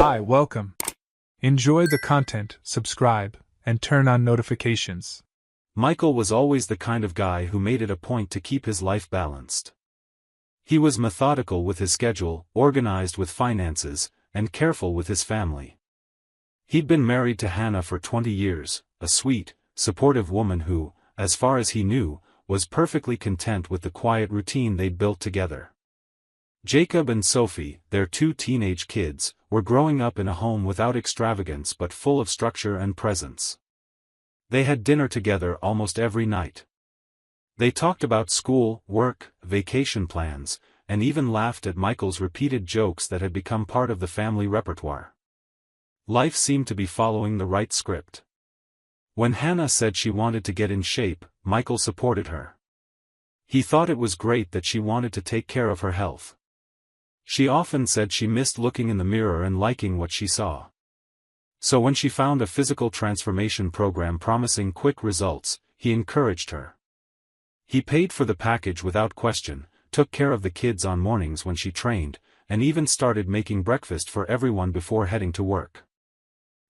Hi, welcome. Enjoy the content, subscribe, and turn on notifications. Michael was always the kind of guy who made it a point to keep his life balanced. He was methodical with his schedule, organized with finances, and careful with his family. He'd been married to Hannah for 20 years, a sweet, supportive woman who, as far as he knew, was perfectly content with the quiet routine they'd built together. Jacob and Sophie, their 2 teenage kids, were growing up in a home without extravagance but full of structure and presence. They had dinner together almost every night. They talked about school, work, vacation plans, and even laughed at Michael's repeated jokes that had become part of the family repertoire. Life seemed to be following the right script. When Hannah said she wanted to get in shape, Michael supported her. He thought it was great that she wanted to take care of her health. She often said she missed looking in the mirror and liking what she saw. So when she found a physical transformation program promising quick results, he encouraged her. He paid for the package without question, took care of the kids on mornings when she trained, and even started making breakfast for everyone before heading to work.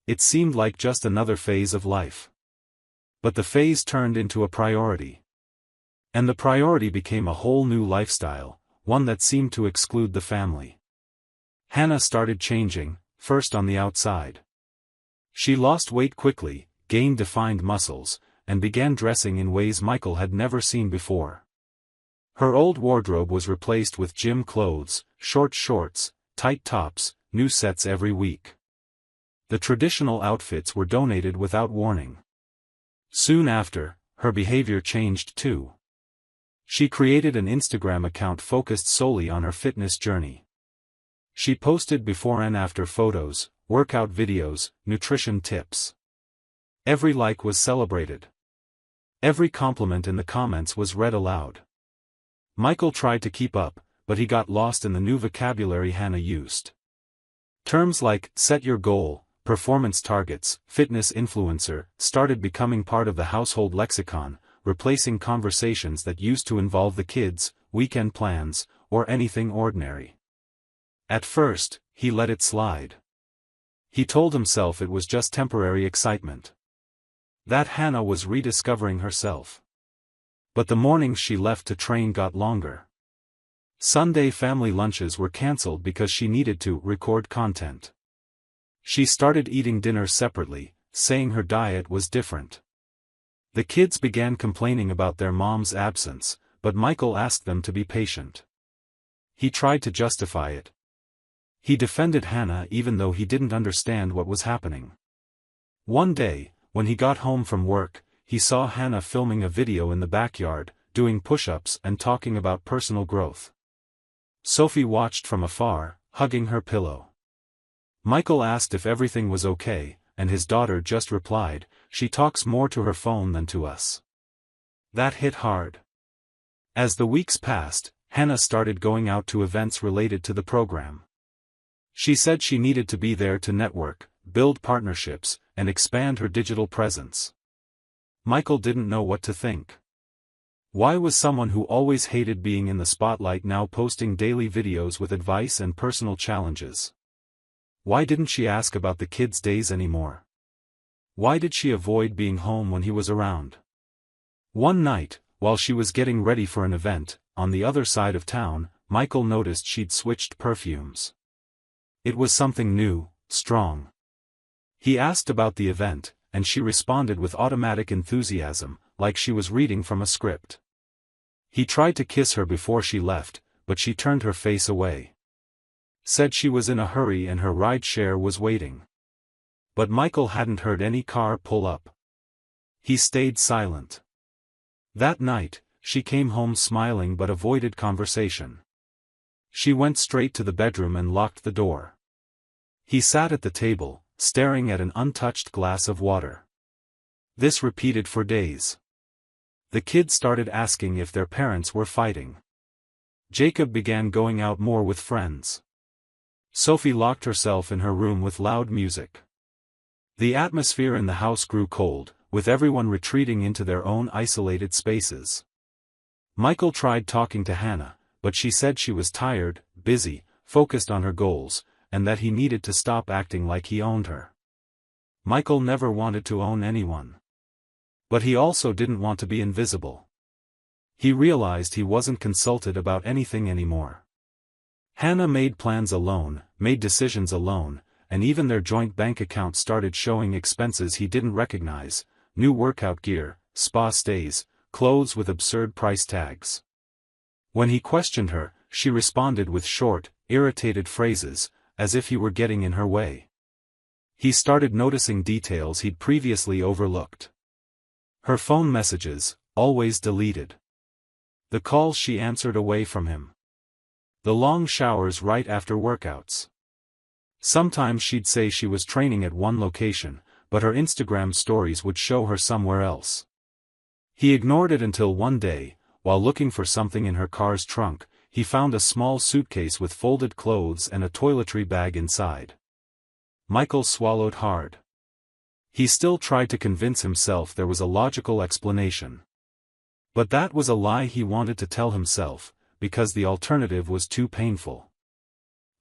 It seemed like just another phase of life. But the phase turned into a priority. And the priority became a whole new lifestyle, one that seemed to exclude the family. Hannah started changing, first on the outside. She lost weight quickly, gained defined muscles, and began dressing in ways Michael had never seen before. Her old wardrobe was replaced with gym clothes, short shorts, tight tops, new sets every week. The traditional outfits were donated without warning. Soon after, her behavior changed too. She created an Instagram account focused solely on her fitness journey. She posted before and after photos, workout videos, nutrition tips. Every like was celebrated. Every compliment in the comments was read aloud. Michael tried to keep up, but he got lost in the new vocabulary Hannah used. Terms like set your goal, performance targets, fitness influencer started becoming part of the household lexicon, replacing conversations that used to involve the kids, weekend plans, or anything ordinary. At first, he let it slide. He told himself it was just temporary excitement. That Hannah was rediscovering herself. But the mornings she left to train got longer. Sunday family lunches were cancelled because she needed to record content. She started eating dinner separately, saying her diet was different. The kids began complaining about their mom's absence, but Michael asked them to be patient. He tried to justify it. He defended Hannah even though he didn't understand what was happening. One day, when he got home from work, he saw Hannah filming a video in the backyard, doing push-ups and talking about personal growth. Sophie watched from afar, hugging her pillow. Michael asked if everything was okay, and his daughter just replied, "She talks more to her phone than to us." That hit hard. As the weeks passed, Hannah started going out to events related to the program. She said she needed to be there to network, build partnerships, and expand her digital presence. Michael didn't know what to think. Why was someone who always hated being in the spotlight now posting daily videos with advice and personal challenges? Why didn't she ask about the kids' days anymore? Why did she avoid being home when he was around? One night, while she was getting ready for an event, on the other side of town, Michael noticed she'd switched perfumes. It was something new, strong. He asked about the event, and she responded with automatic enthusiasm, like she was reading from a script. He tried to kiss her before she left, but she turned her face away. Said she was in a hurry and her ride-share was waiting. But Michael hadn't heard any car pull up. He stayed silent. That night, she came home smiling but avoided conversation. She went straight to the bedroom and locked the door. He sat at the table, staring at an untouched glass of water. This repeated for days. The kids started asking if their parents were fighting. Jacob began going out more with friends. Sophie locked herself in her room with loud music. The atmosphere in the house grew cold, with everyone retreating into their own isolated spaces. Michael tried talking to Hannah, but she said she was tired, busy, focused on her goals, and that he needed to stop acting like he owned her. Michael never wanted to own anyone. But he also didn't want to be invisible. He realized he wasn't consulted about anything anymore. Hannah made plans alone, made decisions alone, and even their joint bank account started showing expenses he didn't recognize: new workout gear, spa stays, clothes with absurd price tags. When he questioned her, she responded with short, irritated phrases, as if he were getting in her way. He started noticing details he'd previously overlooked. Her phone messages, always deleted. The calls she answered away from him. The long showers right after workouts. Sometimes she'd say she was training at one location, but her Instagram stories would show her somewhere else. He ignored it until one day, while looking for something in her car's trunk, he found a small suitcase with folded clothes and a toiletry bag inside. Michael swallowed hard. He still tried to convince himself there was a logical explanation. But that was a lie he wanted to tell himself, because the alternative was too painful.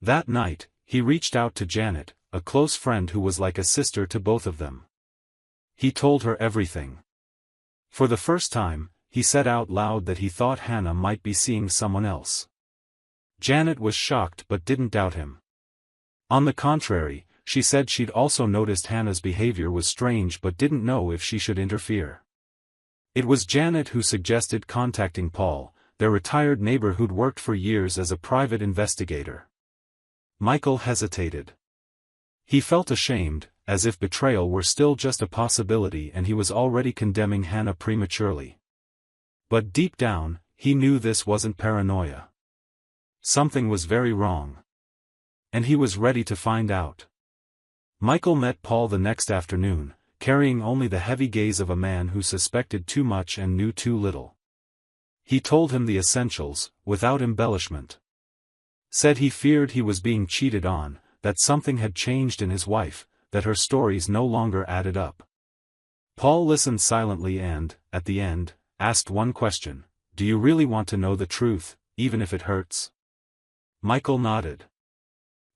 That night, he reached out to Janet, a close friend who was like a sister to both of them. He told her everything. For the first time, he said out loud that he thought Hannah might be seeing someone else. Janet was shocked but didn't doubt him. On the contrary, she said she'd also noticed Hannah's behavior was strange but didn't know if she should interfere. It was Janet who suggested contacting Paul, their retired neighbor who'd worked for years as a private investigator. Michael hesitated. He felt ashamed, as if betrayal were still just a possibility and he was already condemning Hannah prematurely. But deep down, he knew this wasn't paranoia. Something was very wrong. And he was ready to find out. Michael met Paul the next afternoon, carrying only the heavy gaze of a man who suspected too much and knew too little. He told him the essentials, without embellishment. Said he feared he was being cheated on, that something had changed in his wife, that her stories no longer added up. Paul listened silently and, at the end, asked one question: "Do you really want to know the truth, even if it hurts?" Michael nodded.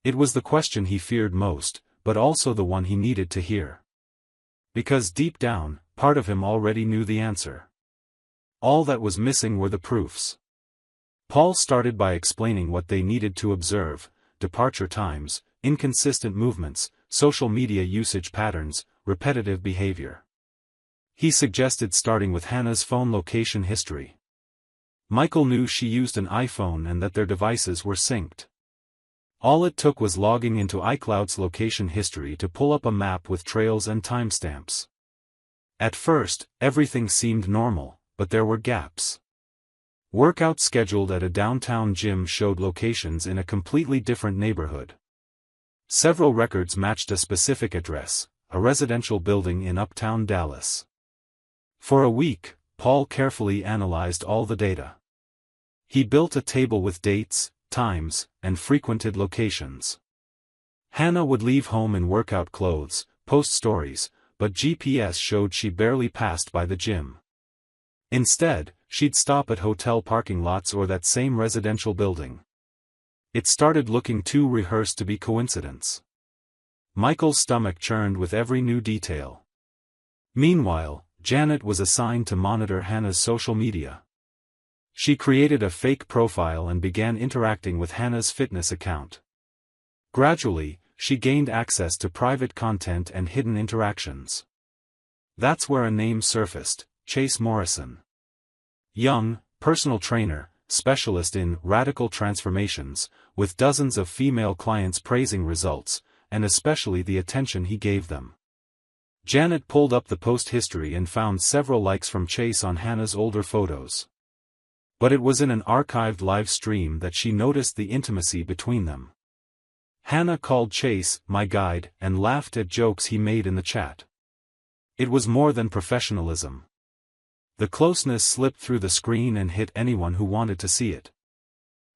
It was the question he feared most, but also the one he needed to hear. Because deep down, part of him already knew the answer. All that was missing were the proofs. Paul started by explaining what they needed to observe: departure times, inconsistent movements, social media usage patterns, repetitive behavior. He suggested starting with Hannah's phone location history. Michael knew she used an iPhone and that their devices were synced. All it took was logging into iCloud's location history to pull up a map with trails and timestamps. At first, everything seemed normal, but there were gaps. Workouts scheduled at a downtown gym showed locations in a completely different neighborhood. Several records matched a specific address, a residential building in uptown Dallas. For a week, Paul carefully analyzed all the data. He built a table with dates, times, and frequented locations. Hannah would leave home in workout clothes, post stories, but GPS showed she barely passed by the gym. Instead, she'd stop at hotel parking lots or that same residential building. It started looking too rehearsed to be coincidence. Michael's stomach churned with every new detail. Meanwhile, Janet was assigned to monitor Hannah's social media. She created a fake profile and began interacting with Hannah's fitness account. Gradually, she gained access to private content and hidden interactions. That's where a name surfaced: Chase Morrison. Young, personal trainer, specialist in radical transformations, with dozens of female clients praising results, and especially the attention he gave them. Janet pulled up the post history and found several likes from Chase on Hannah's older photos. But it was in an archived live stream that she noticed the intimacy between them. Hannah called Chase "my guide" and laughed at jokes he made in the chat. It was more than professionalism. The closeness slipped through the screen and hit anyone who wanted to see it.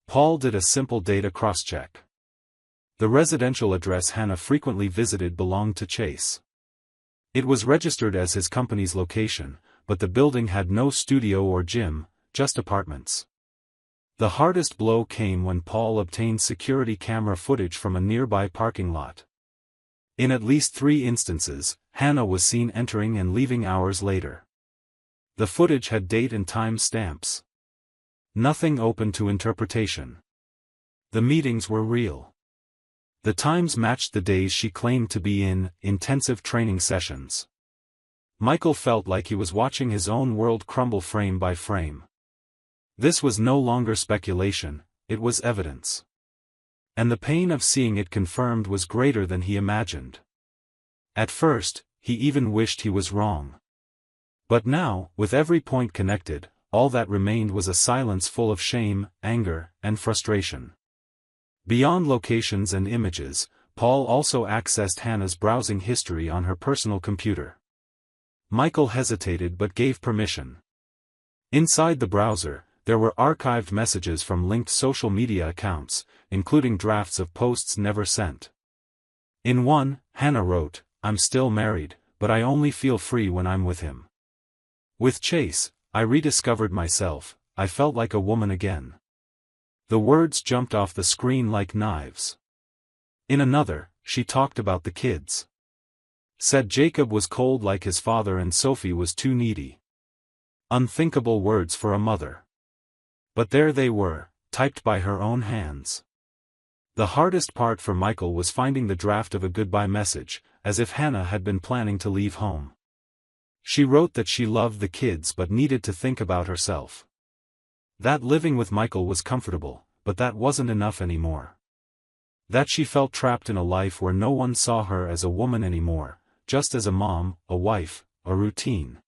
Paul did a simple data cross-check. The residential address Hannah frequently visited belonged to Chase. It was registered as his company's location, but the building had no studio or gym, just apartments. The hardest blow came when Paul obtained security camera footage from a nearby parking lot. In at least 3 instances, Hannah was seen entering and leaving hours later. The footage had date and time stamps. Nothing open to interpretation. The meetings were real. The times matched the days she claimed to be in intensive training sessions. Michael felt like he was watching his own world crumble frame by frame. This was no longer speculation, it was evidence. And the pain of seeing it confirmed was greater than he imagined. At first, he even wished he was wrong. But now, with every point connected, all that remained was a silence full of shame, anger, and frustration. Beyond locations and images, Paul also accessed Hannah's browsing history on her personal computer. Michael hesitated but gave permission. Inside the browser, there were archived messages from linked social media accounts, including drafts of posts never sent. In one, Hannah wrote, "I'm still married, but I only feel free when I'm with him. With Chase, I rediscovered myself, I felt like a woman again." The words jumped off the screen like knives. In another, she talked about the kids. Said Jacob was cold like his father and Sophie was too needy. Unthinkable words for a mother. But there they were, typed by her own hands. The hardest part for Michael was finding the draft of a goodbye message, as if Hannah had been planning to leave home. She wrote that she loved the kids but needed to think about herself. That living with Michael was comfortable, but that wasn't enough anymore. That she felt trapped in a life where no one saw her as a woman anymore, just as a mom, a wife, a routine.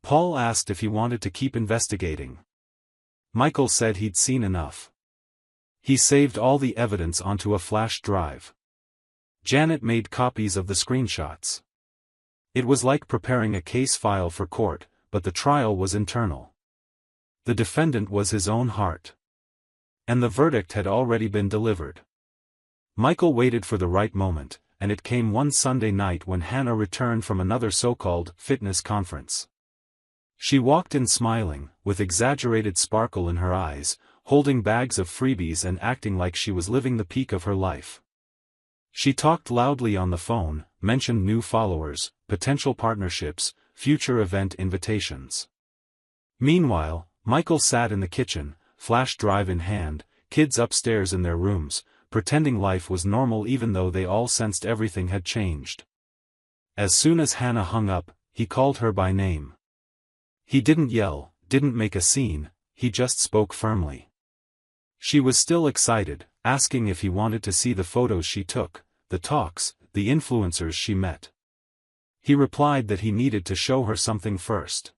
Paul asked if he wanted to keep investigating. Michael said he'd seen enough. He saved all the evidence onto a flash drive. Janet made copies of the screenshots. It was like preparing a case file for court, but the trial was internal. The defendant was his own heart. And the verdict had already been delivered. Michael waited for the right moment, and it came one Sunday night when Hannah returned from another so-called fitness conference. She walked in smiling, with exaggerated sparkle in her eyes, holding bags of freebies and acting like she was living the peak of her life. She talked loudly on the phone, mentioned new followers, potential partnerships, future event invitations. Meanwhile, Michael sat in the kitchen, flash drive in hand, kids upstairs in their rooms, pretending life was normal even though they all sensed everything had changed. As soon as Hannah hung up, he called her by name. He didn't yell, didn't make a scene, he just spoke firmly. She was still excited, asking if he wanted to see the photos she took, the talks, the influencers she met. He replied that he needed to show her something first.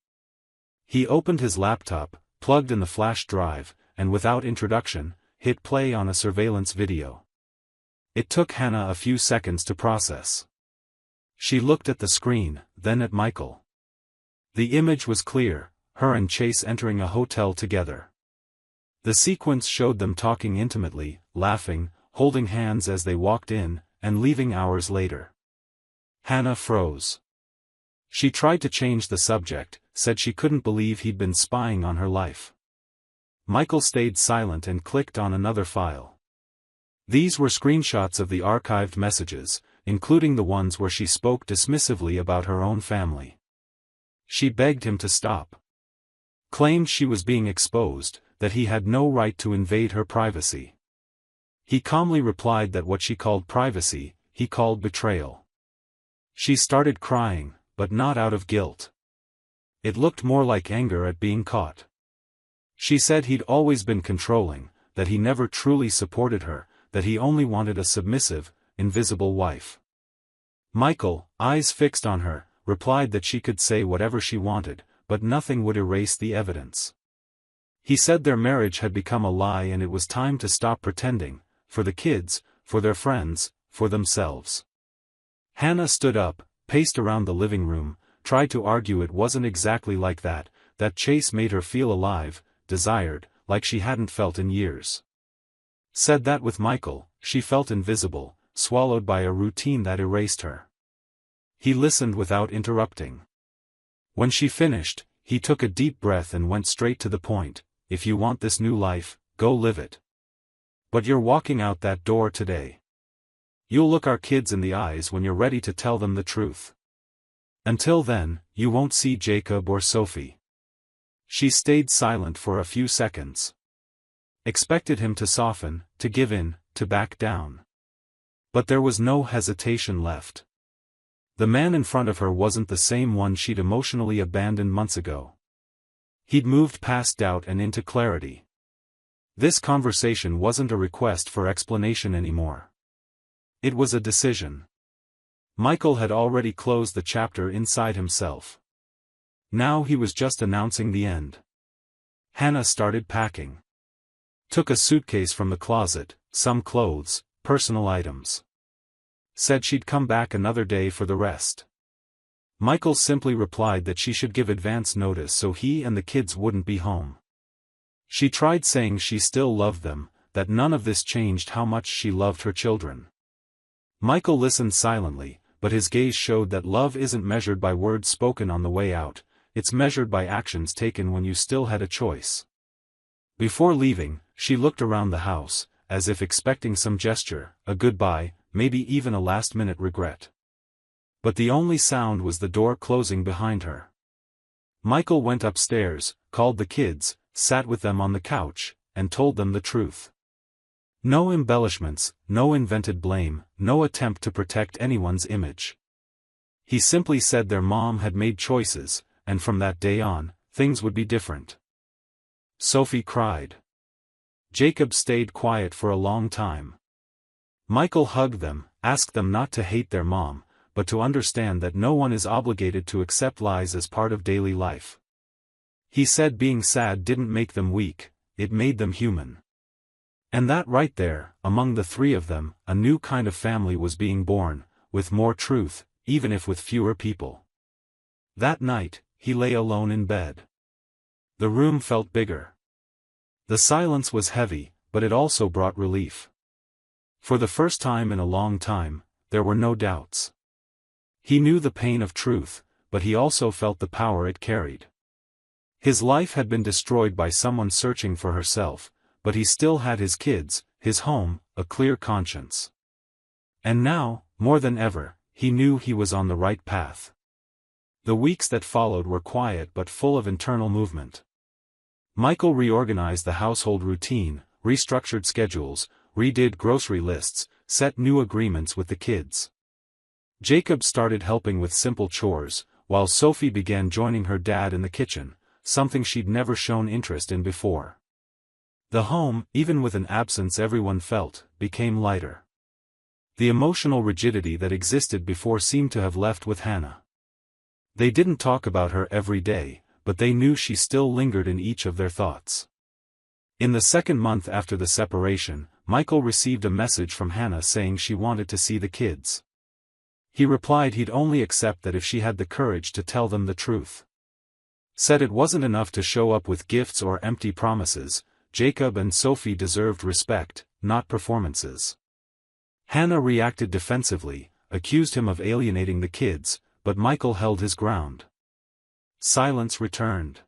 He opened his laptop, plugged in the flash drive, and without introduction, hit play on a surveillance video. It took Hannah a few seconds to process. She looked at the screen, then at Michael. The image was clear, her and Chase entering a hotel together. The sequence showed them talking intimately, laughing, holding hands as they walked in, and leaving hours later. Hannah froze. She tried to change the subject, said she couldn't believe he'd been spying on her life. Michael stayed silent and clicked on another file. These were screenshots of the archived messages, including the ones where she spoke dismissively about her own family. She begged him to stop. Claimed she was being exposed, that he had no right to invade her privacy. He calmly replied that what she called privacy, he called betrayal. She started crying, but not out of guilt. It looked more like anger at being caught. She said he'd always been controlling, that he never truly supported her, that he only wanted a submissive, invisible wife. Michael, eyes fixed on her, replied that she could say whatever she wanted, but nothing would erase the evidence. He said their marriage had become a lie and it was time to stop pretending, for the kids, for their friends, for themselves. Hannah stood up, paced around the living room, tried to argue it wasn't exactly like that, that Chase made her feel alive, desired, like she hadn't felt in years. Said that with Michael, she felt invisible, swallowed by a routine that erased her. He listened without interrupting. When she finished, he took a deep breath and went straight to the point. If you want this new life, go live it. But you're walking out that door today. You'll look our kids in the eyes when you're ready to tell them the truth. Until then, you won't see Jacob or Sophie." She stayed silent for a few seconds. Expected him to soften, to give in, to back down. But there was no hesitation left. The man in front of her wasn't the same one she'd emotionally abandoned months ago. He'd moved past doubt and into clarity. This conversation wasn't a request for explanation anymore. It was a decision. Michael had already closed the chapter inside himself. Now he was just announcing the end. Hannah started packing. Took a suitcase from the closet, some clothes, personal items. Said she'd come back another day for the rest. Michael simply replied that she should give advance notice so he and the kids wouldn't be home. She tried saying she still loved them, that none of this changed how much she loved her children. Michael listened silently, but his gaze showed that love isn't measured by words spoken on the way out, it's measured by actions taken when you still had a choice. Before leaving, she looked around the house, as if expecting some gesture, a goodbye, maybe even a last-minute regret. But the only sound was the door closing behind her. Michael went upstairs, called the kids, sat with them on the couch, and told them the truth. No embellishments, no invented blame, no attempt to protect anyone's image. He simply said their mom had made choices, and from that day on, things would be different. Sophie cried. Jacob stayed quiet for a long time. Michael hugged them, asked them not to hate their mom, but to understand that no one is obligated to accept lies as part of daily life. He said being sad didn't make them weak, it made them human. And that right there, among the three of them, a new kind of family was being born, with more truth, even if with fewer people. That night, he lay alone in bed. The room felt bigger. The silence was heavy, but it also brought relief. For the first time in a long time, there were no doubts. He knew the pain of truth, but he also felt the power it carried. His life had been destroyed by someone searching for herself, but he still had his kids, his home, a clear conscience. And now, more than ever, he knew he was on the right path. The weeks that followed were quiet but full of internal movement. Michael reorganized the household routine, restructured schedules, redid grocery lists, set new agreements with the kids. Jacob started helping with simple chores, while Sophie began joining her dad in the kitchen, something she'd never shown interest in before. The home, even with an absence everyone felt, became lighter. The emotional rigidity that existed before seemed to have left with Hannah. They didn't talk about her every day, but they knew she still lingered in each of their thoughts. In the second month after the separation, Michael received a message from Hannah saying she wanted to see the kids. He replied he'd only accept that if she had the courage to tell them the truth. Said it wasn't enough to show up with gifts or empty promises, Jacob and Sophie deserved respect, not performances. Hannah reacted defensively, accused him of alienating the kids, but Michael held his ground. Silence returned.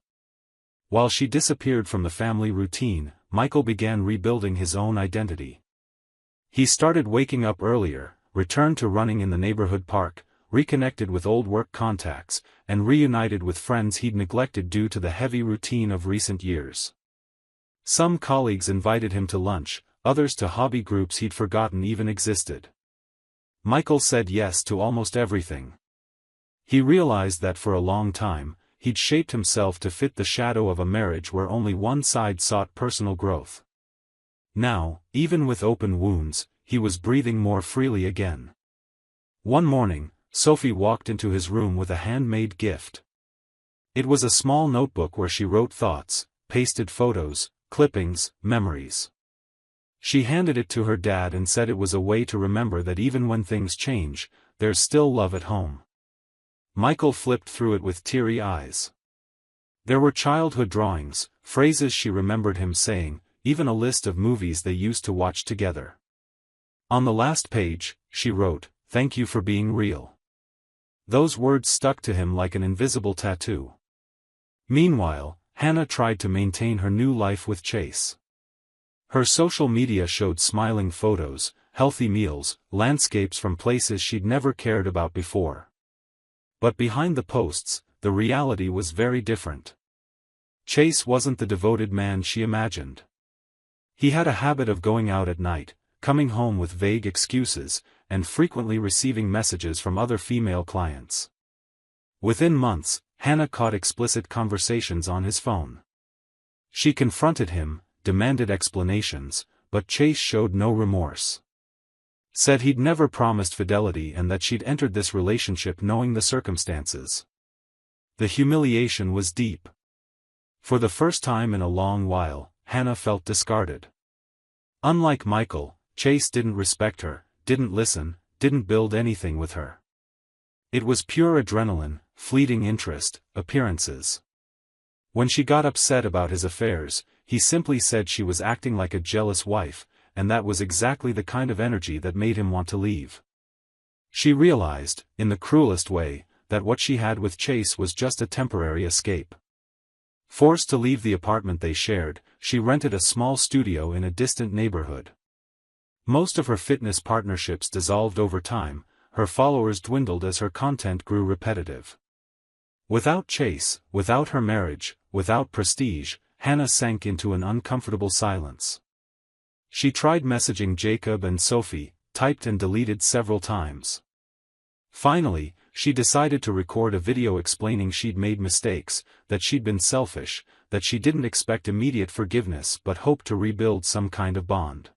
While she disappeared from the family routine, Michael began rebuilding his own identity. He started waking up earlier, returned to running in the neighborhood park, reconnected with old work contacts, and reunited with friends he'd neglected due to the heavy routine of recent years. Some colleagues invited him to lunch, others to hobby groups he'd forgotten even existed. Michael said yes to almost everything. He realized that for a long time, he'd shaped himself to fit the shadow of a marriage where only one side sought personal growth. Now, even with open wounds, he was breathing more freely again. One morning, Sophie walked into his room with a handmade gift. It was a small notebook where she wrote thoughts, pasted photos, clippings, memories. She handed it to her dad and said it was a way to remember that even when things change, there's still love at home. Michael flipped through it with teary eyes. There were childhood drawings, phrases she remembered him saying, even a list of movies they used to watch together. On the last page, she wrote, "Thank you for being real." Those words stuck to him like an invisible tattoo. Meanwhile, Hannah tried to maintain her new life with Chase. Her social media showed smiling photos, healthy meals, landscapes from places she'd never cared about before. But behind the posts, the reality was very different. Chase wasn't the devoted man she imagined. He had a habit of going out at night, coming home with vague excuses, and frequently receiving messages from other female clients. Within months, Hannah caught explicit conversations on his phone. She confronted him, demanded explanations, but Chase showed no remorse. Said he'd never promised fidelity and that she'd entered this relationship knowing the circumstances. The humiliation was deep. For the first time in a long while, Hannah felt discarded. Unlike Michael, Chase didn't respect her, didn't listen, didn't build anything with her. It was pure adrenaline, fleeting interest, appearances. When she got upset about his affairs, he simply said she was acting like a jealous wife, and that was exactly the kind of energy that made him want to leave. She realized, in the cruelest way, that what she had with Chase was just a temporary escape. Forced to leave the apartment they shared, she rented a small studio in a distant neighborhood. Most of her fitness partnerships dissolved over time, her followers dwindled as her content grew repetitive. Without Chase, without her marriage, without prestige, Hannah sank into an uncomfortable silence. She tried messaging Jacob and Sophie, typed and deleted several times. Finally, she decided to record a video explaining she'd made mistakes, that she'd been selfish, that she didn't expect immediate forgiveness but hoped to rebuild some kind of bond.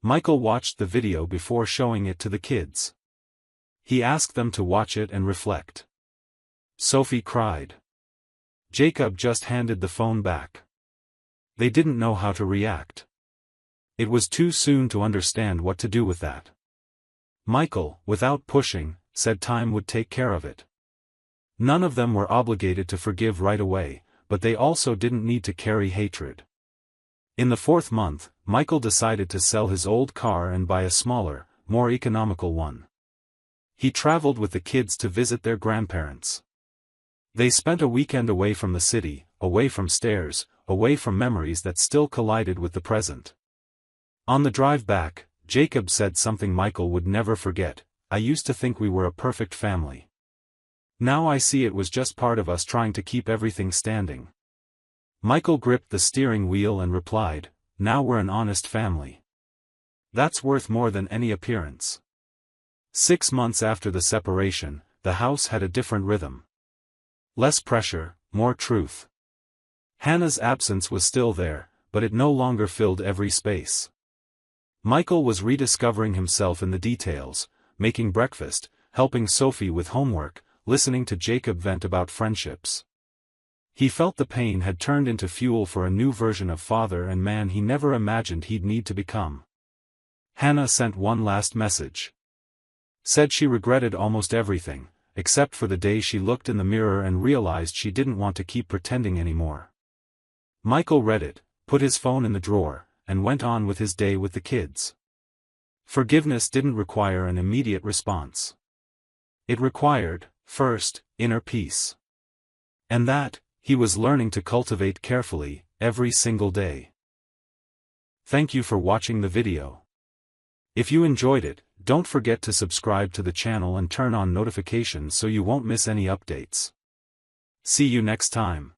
Michael watched the video before showing it to the kids. He asked them to watch it and reflect. Sophie cried. Jacob just handed the phone back. They didn't know how to react. It was too soon to understand what to do with that. Michael, without pushing, said time would take care of it. None of them were obligated to forgive right away, but they also didn't need to carry hatred. In the 4th month, Michael decided to sell his old car and buy a smaller, more economical one. He traveled with the kids to visit their grandparents. They spent a weekend away from the city, away from stairs, away from memories that still collided with the present. On the drive back, Jacob said something Michael would never forget: "I used to think we were a perfect family. Now I see it was just part of us trying to keep everything standing." Michael gripped the steering wheel and replied, "Now we're an honest family. That's worth more than any appearance." 6 months after the separation, the house had a different rhythm. Less pressure, more truth. Hannah's absence was still there, but it no longer filled every space. Michael was rediscovering himself in the details, making breakfast, helping Sophie with homework, listening to Jacob vent about friendships. He felt the pain had turned into fuel for a new version of father and man he never imagined he'd need to become. Hannah sent one last message. Said she regretted almost everything, except for the day she looked in the mirror and realized she didn't want to keep pretending anymore. Michael read it, put his phone in the drawer, and went on with his day with the kids. Forgiveness didn't require an immediate response. It required, first, inner peace. And that, he was learning to cultivate carefully, every single day. Thank you for watching the video. If you enjoyed it, don't forget to subscribe to the channel and turn on notifications so you won't miss any updates. See you next time.